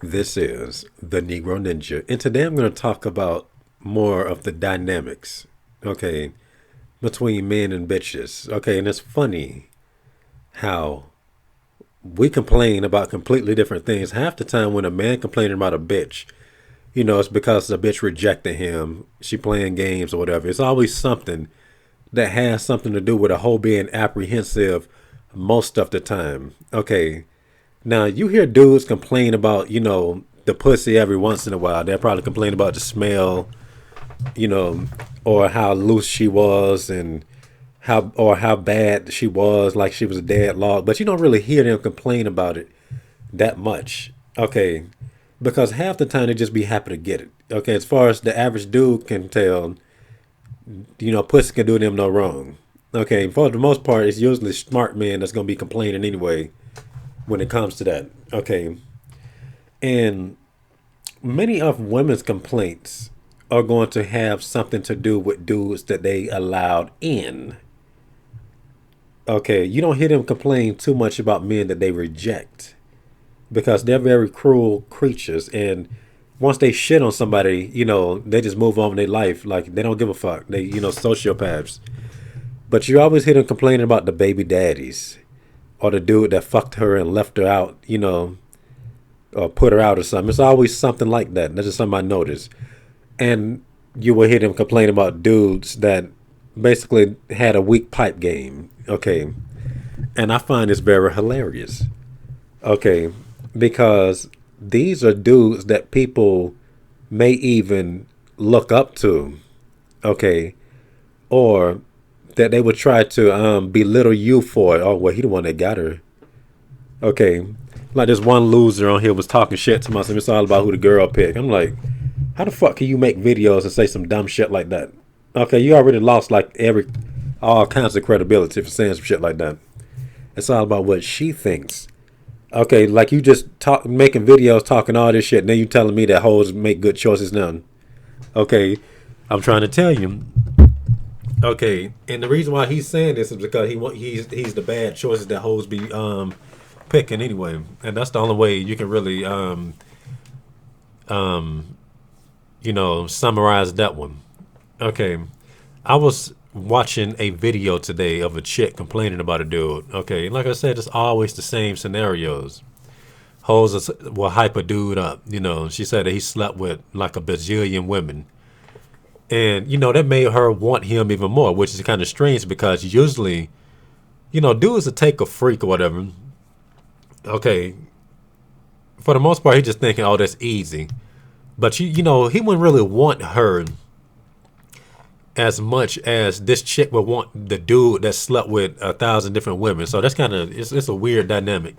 This is the Negro Ninja, and today I'm going to talk about more of the dynamics, okay, between men and bitches. Okay, and it's funny how we complain about completely different things. Half the time when a man complaining about a bitch, it's because the bitch rejected him, she playing games or whatever. It's always something that has something to do with a whole being apprehensive most of the time. Okay, now you hear dudes complain about, the pussy every once in a while. They'll probably complain about the smell, you know, or how loose she was and how bad she was, like she was a dead log. But you don't really hear them complain about it that much. Okay. Because half the time they just be happy to get it. Okay, as far as the average dude can tell, pussy can do them no wrong. Okay, for the most part, it's usually smart men that's gonna be complaining anyway when it comes to that. Okay, and many of women's complaints are going to have something to do with dudes that they allowed in. Okay, you don't hear them complain too much about men that they reject because they're very cruel creatures. And once they shit on somebody, they just move on with their life. Like they don't give a fuck. They, sociopaths. But you always hear them complaining about the baby daddies or the dude that fucked her and left her out, or put her out or something. It's always something like that. That's just something I noticed. And you will hear them complain about dudes that basically had a weak pipe game. Okay. And I find this very hilarious. Okay. Because these are dudes that people may even look up to. Okay. Or that they would try to belittle you for. Oh, well, he the one that got her. Okay. Like this one loser on here was talking shit to myself. It's all about who the girl picked. I'm like, how the fuck can you make videos and say some dumb shit like that? Okay, you already lost like all kinds of credibility for saying some shit like that. It's all about what she thinks. Okay, like you just making videos talking all this shit, and then you telling me that hoes make good choices now. Okay, I'm trying to tell you. Okay, and the reason why he's saying this is because he's the bad choices that hoes be picking anyway, and that's the only way you can really um summarize that one. Okay, I was watching a video today of a chick complaining about a dude. Okay, like I said, it's always the same scenarios. Hoes will hype a dude up. She said that he slept with like a bazillion women. And, that made her want him even more, which is kind of strange because usually, dudes will take a freak or whatever. Okay, for the most part, he just thinking, oh, that's easy. But, he wouldn't really want her as much as this chick would want the dude that slept with 1,000 different women. So that's kind of it's a weird dynamic.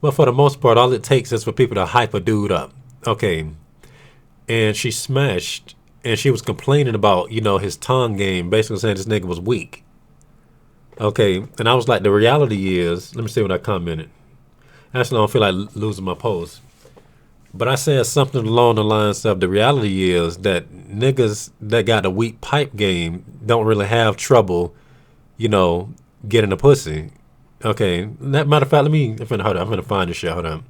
But for the most part, all it takes is for people to hype a dude up. Okay, and she smashed, and she was complaining about his tongue game, basically saying this nigga was weak. Okay, and I was like, the reality is, let me see what I commented. Actually, I don't feel like losing my post. But I said something along the lines of the reality is that niggas that got a weak pipe game don't really have trouble, getting a pussy. Okay. Matter of fact, hold on. I'm gonna find this shit. Hold on.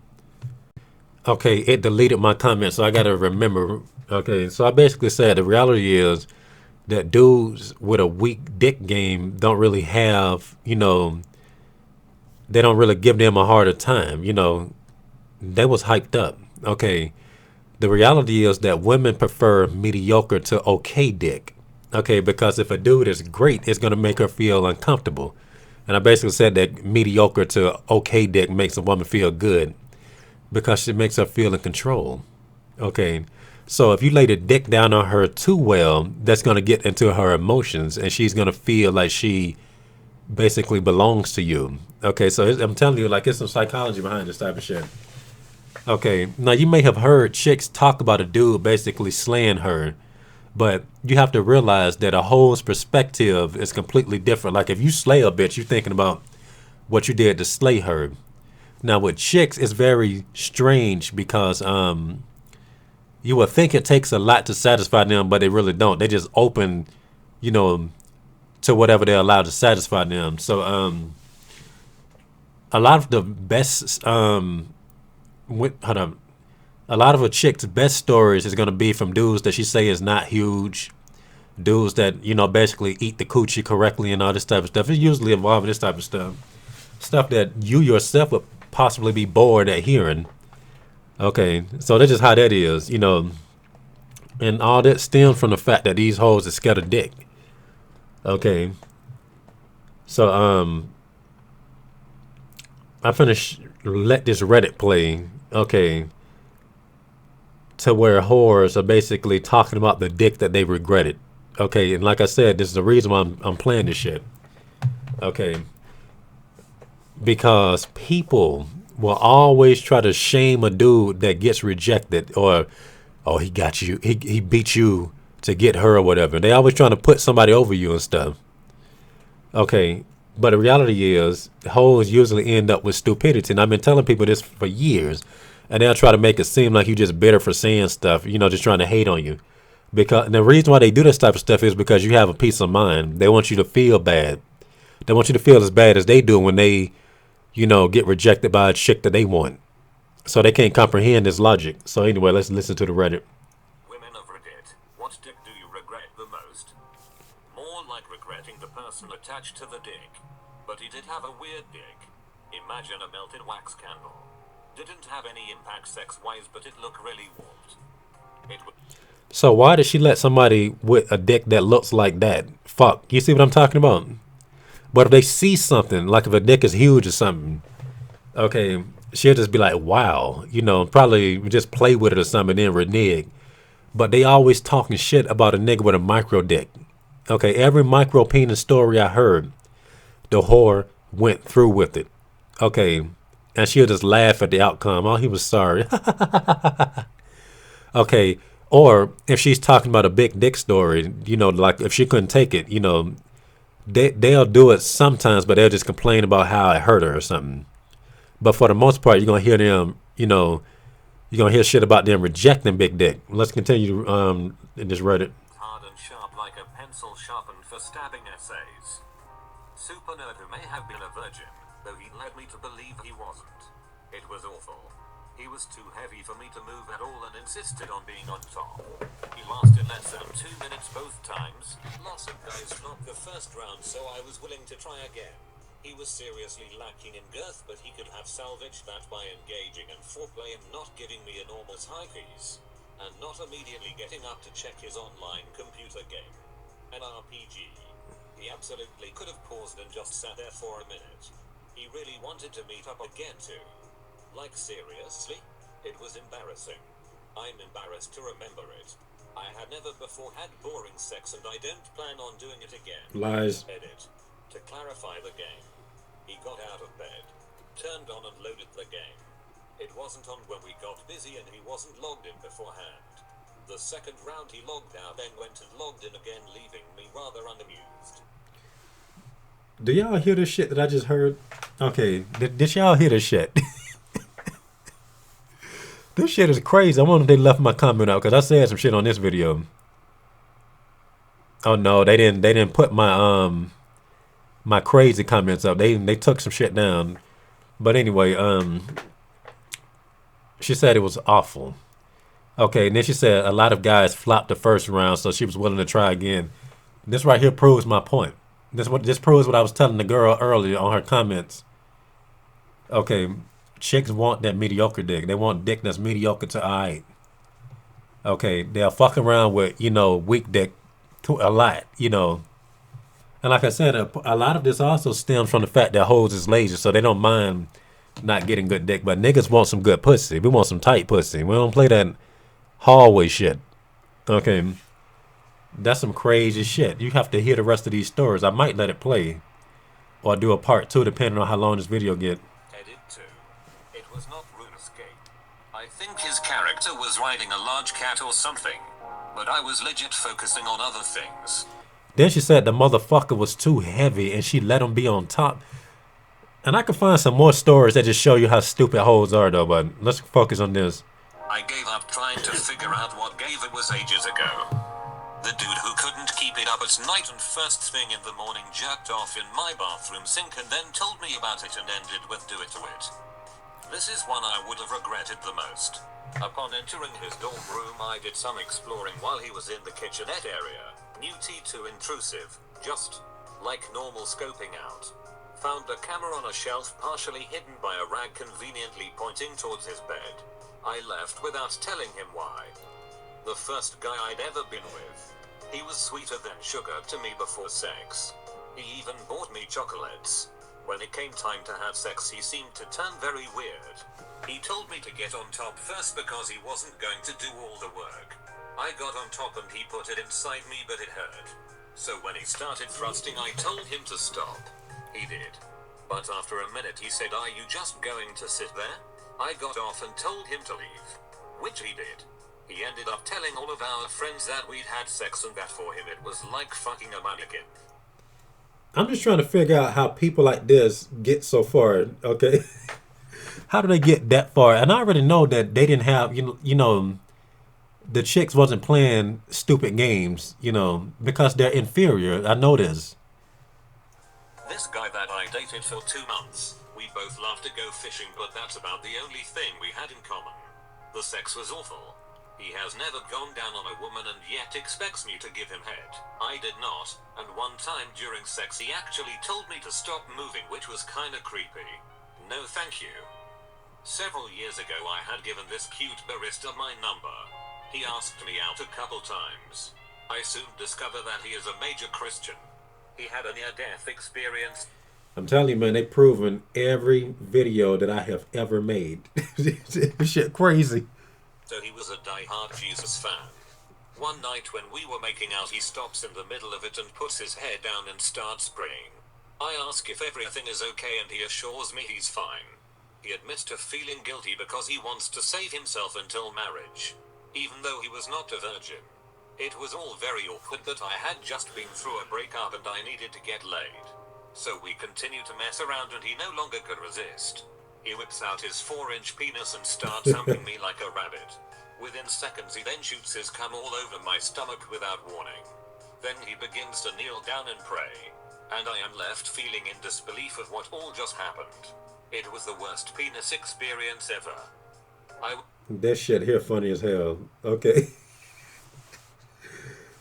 Okay, it deleted my comment, so I gotta remember. Okay, so I basically said the reality is that dudes with a weak dick game don't really have, they don't really give them a harder time. They was hyped up. Okay, the reality is that women prefer mediocre to okay dick. Okay, because if a dude is great, it's gonna make her feel uncomfortable. And I basically said that mediocre to okay dick makes a woman feel good because it makes her feel in control. Okay, so if you lay the dick down on her too well, that's gonna get into her emotions, and she's gonna feel like she basically belongs to you. Okay, so I'm telling you, like, it's some psychology behind this type of shit. Okay, now you may have heard chicks talk about a dude basically slaying her, but you have to realize that a whole's perspective is completely different. Like if you slay a bitch, you're thinking about what you did to slay her. Now with chicks, it's very strange because you would think it takes a lot to satisfy them, but they really don't. They just open, you know, to whatever they're allowed to satisfy them. So a lot of the best hold on. A lot of a chick's best stories is gonna be from dudes that she say is not huge, dudes that basically eat the coochie correctly and all this type of stuff. It's usually involving this type of stuff that you yourself would possibly be bored at hearing. Okay, so that's just how that is. And all that stems from the fact that these hoes is scared of dick. Okay, so I finished let this Reddit play. Okay, to where whores are basically talking about the dick that they regretted. Okay, and like I said, this is the reason why I'm playing this shit. Okay, because people will always try to shame a dude that gets rejected, or oh, he got you, he beat you to get her or whatever. They always trying to put somebody over you and stuff. Okay, but the reality is hoes usually end up with stupidity, and I've been telling people this for years, and they'll try to make it seem like you just bitter for saying stuff, just trying to hate on you. Because and the reason why they do this type of stuff is because you have a peace of mind. They want you to feel bad. They want you to feel as bad as they do when they get rejected by a chick that they want. So they can't comprehend this logic. So anyway, let's listen to the Reddit. Women of Reddit, what dick do you regret the most? More like regretting the person attached to the dick. But he did have a weird dick. Imagine a melted wax candle. Didn't have any impact sex-wise, but it looked really warped. So why did she let somebody with a dick that looks like that fuck? You see what I'm talking about? But if they see something, like if a dick is huge or something, okay, she'll just be like, wow, probably just play with it or something and then renege. But they always talking shit about a nigga with a micro dick. Okay, every micro penis story I heard, the whore went through with it. Okay, and she'll just laugh at the outcome. Oh, he was sorry. Okay, or if she's talking about a big dick story, like if she couldn't take it, they'll do it sometimes, but they'll just complain about how it hurt her or something. But for the most part, you're gonna hear them, you're gonna hear shit about them rejecting big dick. Let's continue in this Reddit. Hard and sharp like a pencil sharpened for stabbing essays. Super nerd who may have been a virgin, though he led me to believe he wasn't. It was awful. He was too heavy for me to move at all and insisted on being on top. He lasted less than 2 minutes both times. Lots of guys flopped the first round, so I was willing to try again. He was seriously lacking in girth, but he could have salvaged that by engaging in foreplay and not giving me enormous high keys. And not immediately getting up to check his online computer game. An RPG. He absolutely could have paused and just sat there for a minute. He really wanted to meet up again too. Like seriously? It was embarrassing. I'm embarrassed to remember it. I had never before had boring sex and I don't plan on doing it again. Lies. Edit. To clarify the game. He got out of bed, turned on and loaded the game. It wasn't on when we got busy and he wasn't logged in beforehand. The second round he logged out, then went and logged in again, leaving me rather unamused. Do y'all hear this shit that I just heard? Okay, did y'all hear this shit? This shit is crazy. I wonder if they left my comment out because I said some shit on this video. Oh no, they didn't. They didn't put my crazy comments up. They took some shit down. But anyway, she said it was awful. Okay, and then she said a lot of guys flopped the first round, so she was willing to try again. This right here proves my point. This proves what I was telling the girl earlier on her comments. Okay, chicks want that mediocre dick. They want dick that's mediocre to alright. Okay, they'll fuck around with, weak dick to a lot, And like I said, a lot of this also stems from the fact that hoes is lazy, so they don't mind not getting good dick. But niggas want some good pussy. We want some tight pussy. We don't play that hallway shit. Okay, that's some crazy shit. You have to hear the rest of these stories. I might let it play or do a part 2 depending on how long this video get. Edit 2. It was not RuneScape. I think his character was riding a large cat or something, but I was legit focusing on other things. Then she said the motherfucker was too heavy and she let him be on top. And I could find some more stories that just show you how stupid hoes are though, but let's focus on this. I gave up trying to figure out what gave it was ages ago. The dude who couldn't keep it up at night and first thing in the morning jerked off in my bathroom sink and then told me about it and ended with do it to it. This is one I would have regretted the most. Upon entering his dorm room, I did some exploring while he was in the kitchenette area. New T2 intrusive, just like normal scoping out. Found a camera on a shelf partially hidden by a rag conveniently pointing towards his bed. I left without telling him why. The first guy I'd ever been with. He was sweeter than sugar to me before sex. He even bought me chocolates. When it came time to have sex, he seemed to turn very weird. He told me to get on top first because he wasn't going to do all the work. I got on top and he put it inside me, but it hurt. So when he started thrusting, I told him to stop. He did. But after a minute he said, "Are you just going to sit there?" I got off and told him to leave. Which he did. He ended up telling all of our friends that we'd had sex and that for him it was like fucking a mannequin. I'm just trying to figure out how people like this get so far. Okay, how do they get that far? And I already know that they didn't have the chicks wasn't playing stupid games, because they're inferior. I know this. This guy that I dated for 2 months, we both love to go fishing, but that's about the only thing we had in common. The sex was awful. He has never gone down on a woman and yet expects me to give him head. I did not, and one time during sex he actually told me to stop moving, which was kinda creepy. No thank you. Several years ago I had given this cute barista my number. He asked me out a couple times. I soon discovered that he is a major Christian. He had a near-death experience. I'm telling you, man, they proven every video that I have ever made. This shit crazy. So he was a die-hard Jesus fan. One night when we were making out, he stops in the middle of it and puts his head down and starts praying. I ask if everything is okay and he assures me he's fine. He admits to feeling guilty because he wants to save himself until marriage, even though he was not a virgin. It was all very awkward, but I had just been through a breakup and I needed to get laid. So we continued to mess around and he no longer could resist. He whips out his 4-inch penis and starts humping me like a rabbit. Within seconds he then shoots his cum all over my stomach without warning. Then he begins to kneel down and pray. And I am left feeling in disbelief of what all just happened. It was the worst penis experience ever. This shit here funny as hell. Okay.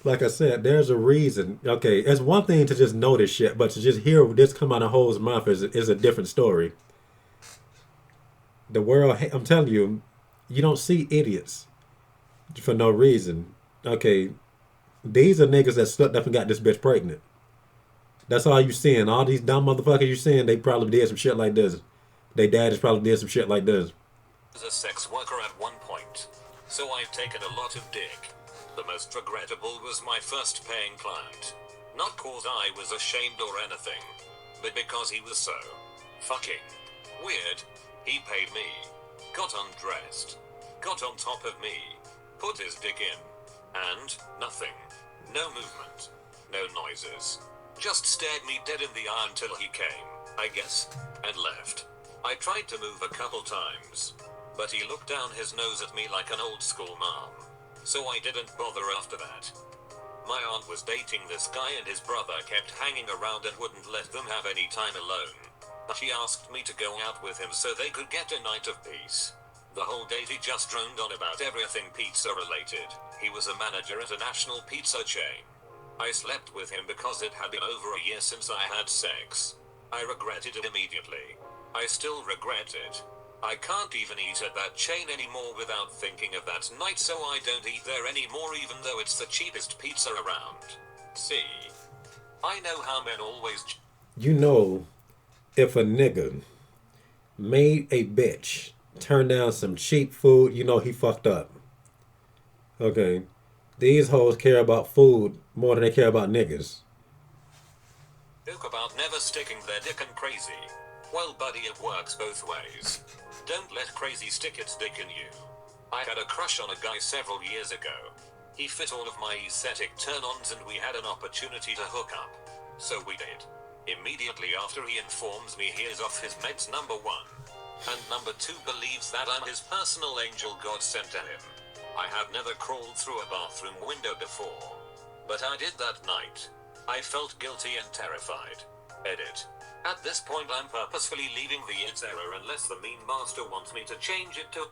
Like I said, there's a reason. Okay, it's one thing to just know this shit, but to just hear this come out of Ho's mouth is a different story. The world, I'm telling you, you don't see idiots for no reason. Okay, these are niggas that slipped up and got this bitch pregnant. That's all you seeing. All these dumb motherfuckers you seeing, they probably did some shit like this. They daddies probably did some shit like this. Was a sex worker at one point, so I've taken a lot of dick. The most regrettable was my first paying client. Not cause I was ashamed or anything, but because he was so fucking weird. He paid me, got undressed, got on top of me, put his dick in, and nothing. No movement, no noises. Just stared me dead in the eye until he came, I guess, and left. I tried to move a couple times, but he looked down his nose at me like an old school mom. So I didn't bother after that. My aunt was dating this guy and his brother kept hanging around and wouldn't let them have any time alone. She asked me to go out with him so they could get a night of peace. The whole date he just droned on about everything pizza related. He was a manager at a national pizza chain. I slept with him because it had been over a year since I had sex. I regretted it immediately. I still regret it. I can't even eat at that chain anymore without thinking of that night, so I don't eat there anymore even though it's the cheapest pizza around. See? I know how men always... If a nigga made a bitch turn down some cheap food, he fucked up. Okay? These hoes care about food more than they care about niggas. Joke about never sticking their dick in crazy. Well, buddy, it works both ways. Don't let crazy stick its dick in you. I had a crush on a guy several years ago. He fit all of my aesthetic turn-ons and we had an opportunity to hook up. So we did. Immediately after he informs me he is off his meds, number 1. And number 2 believes that I'm his personal angel God sent to him. I have never crawled through a bathroom window before. But I did that night. I felt guilty and terrified. Edit. At this point I'm purposefully leaving the it's error unless the meme master wants me to change it to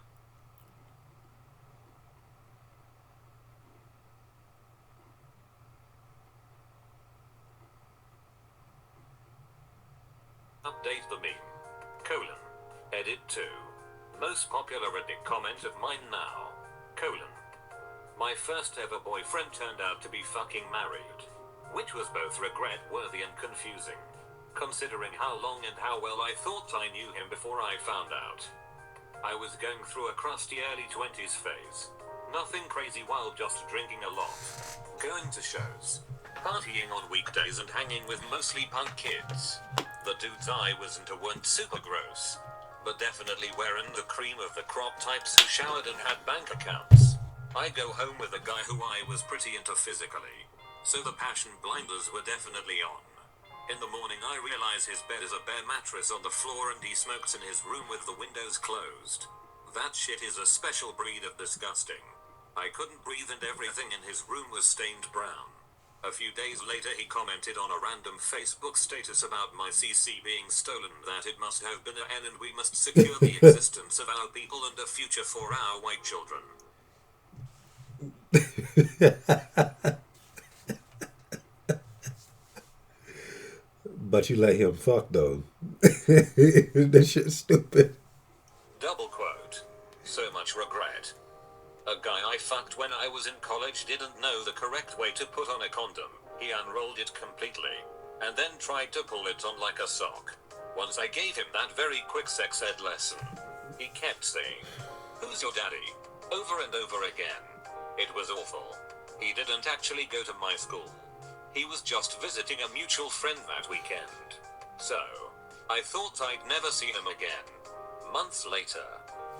update the meme. Colon. Edit 2. Most popular Reddit comment of mine now. Colon. My first ever boyfriend turned out to be fucking married. Which was both regret-worthy and confusing. Considering how long and how well I thought I knew him before I found out. I was going through a crusty early 20s phase. Nothing crazy wild, just drinking a lot. Going to shows. Partying on weekdays and hanging with mostly punk kids. The dudes I was into weren't super gross. But definitely wearing the cream of the crop types who showered and had bank accounts. I go home with a guy who I was pretty into physically. So the passion blinders were definitely on. In the morning I realize his bed is a bare mattress on the floor and he smokes in his room with the windows closed. That shit is a special breed of disgusting. I couldn't breathe and everything in his room was stained brown. A few days later he commented on a random Facebook status about my CC being stolen that it must have been a N and we must secure the existence of our people and a future for our white children. But you let him fuck though. That shit's stupid. Double quote. So much regret. A guy I fucked when I was in college didn't know the correct way to put on a condom. He unrolled it completely, and then tried to pull it on like a sock. Once I gave him that very quick sex ed lesson, he kept saying, "Who's your daddy?" over and over again. It was awful. He didn't actually go to my school. He was just visiting a mutual friend that weekend. So, I thought I'd never see him again. Months later,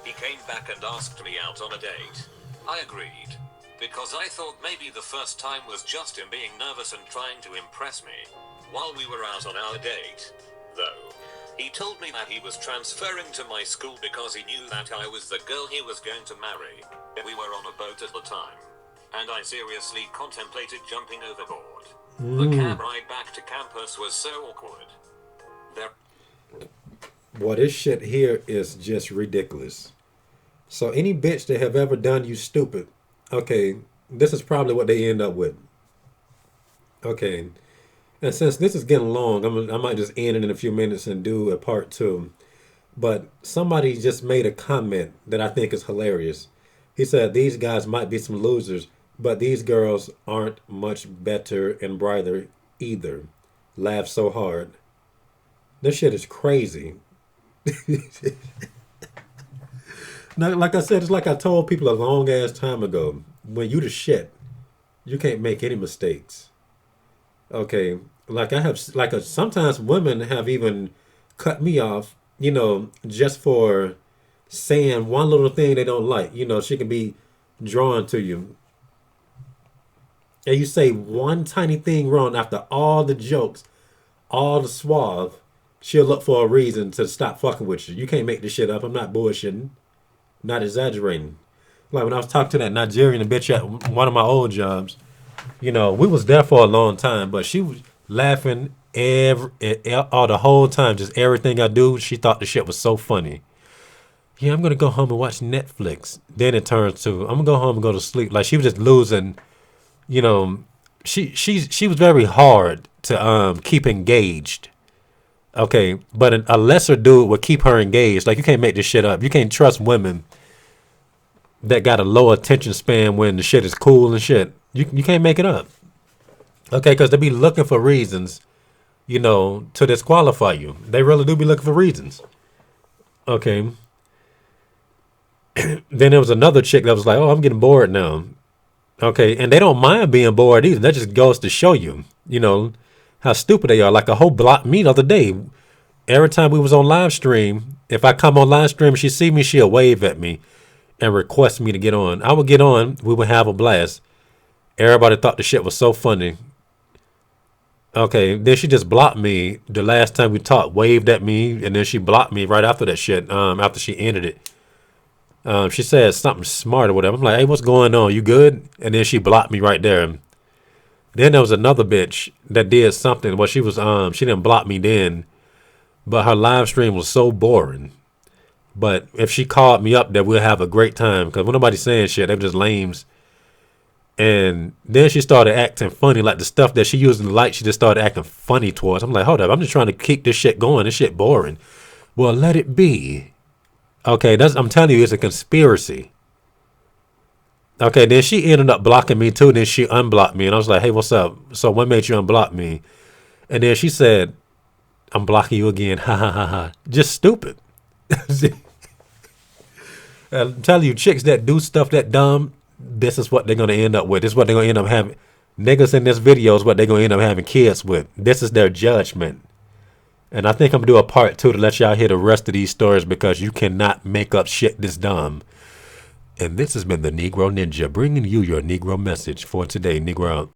he came back and asked me out on a date. I agreed, because I thought maybe the first time was just him being nervous and trying to impress me. While we were out on our date, though, he told me that he was transferring to my school because he knew that I was the girl he was going to marry. We were on a boat at the time, and I seriously contemplated jumping overboard. The cab ride back to campus was so awkward. Boy, this shit here is just ridiculous. So any bitch that have ever done you stupid, okay, this is probably what they end up with. Okay. And since this is getting long, I might just end it in a few minutes and do a part two. But somebody just made a comment that I think is hilarious. He said these guys might be some losers, but these girls aren't much better and brighter either. Laugh so hard. This shit is crazy. Now, like I said, it's like I told people a long ass time ago. When you the shit, you can't make any mistakes. Okay, like I have, like sometimes women have even cut me off, just for saying one little thing they don't like. She can be drawn to you, and you say one tiny thing wrong after all the jokes, all the suave, she'll look for a reason to stop fucking with you. You can't make this shit up. I'm not bullshitting, not exaggerating. Like when I was talking to that Nigerian bitch at one of my old jobs, we was there for a long time, but she was laughing all the whole time, just everything I do. She thought the shit was so funny. Yeah, I'm gonna go home and watch Netflix. Then it turns to I'm gonna go home and go to sleep. Like she was just losing. You know, she was very hard to keep engaged. Okay, but a lesser dude would keep her engaged. Like you can't make this shit up. You can't trust women that got a low attention span when the shit is cool and shit. You can't make it up. Okay, because they be looking for reasons, to disqualify you. They really do be looking for reasons. Okay. Then there was another chick that was like, "Oh, I'm getting bored now." Okay, and they don't mind being bored either. That just goes to show you, how stupid they are. Like a whole block me the other day. Every time we was on live stream, if I come on live stream, she see me, she'll wave at me and request me to get on. I would get on. We would have a blast. Everybody thought the shit was so funny. Okay, then she just blocked me the last time we talked, waved at me, and then she blocked me right after that shit, after she ended it. She said something smart or whatever. I'm like, "Hey, what's going on? You good?" And then she blocked me right there. Then there was another bitch that did something. Well, she didn't block me then. but her live stream was so boring. But if she called me up, that we'll have a great time. Because when nobody's saying shit, they were just lames. And then she started acting funny, like the stuff that she used in the light. She just started acting funny towards. I'm like, hold up, I'm just trying to keep this shit going. This shit boring. Well, let it be. Okay, I'm telling you, it's a conspiracy. Okay, then she ended up blocking me too. Then she unblocked me, and I was like, hey, what's up? So what made you unblock me? And then she said, I'm blocking you again. Ha ha ha ha. Just stupid. I'm telling you, chicks that do stuff that dumb, this is what they're going to end up with. This is what they're going to end up having. Niggas in this video is what they're going to end up having kids with. This is their judgment. And I think I'm going to do a part 2 to let y'all hear the rest of these stories, because you cannot make up shit this dumb. And this has been the Negro Ninja, bringing you your Negro message for today. Negro out.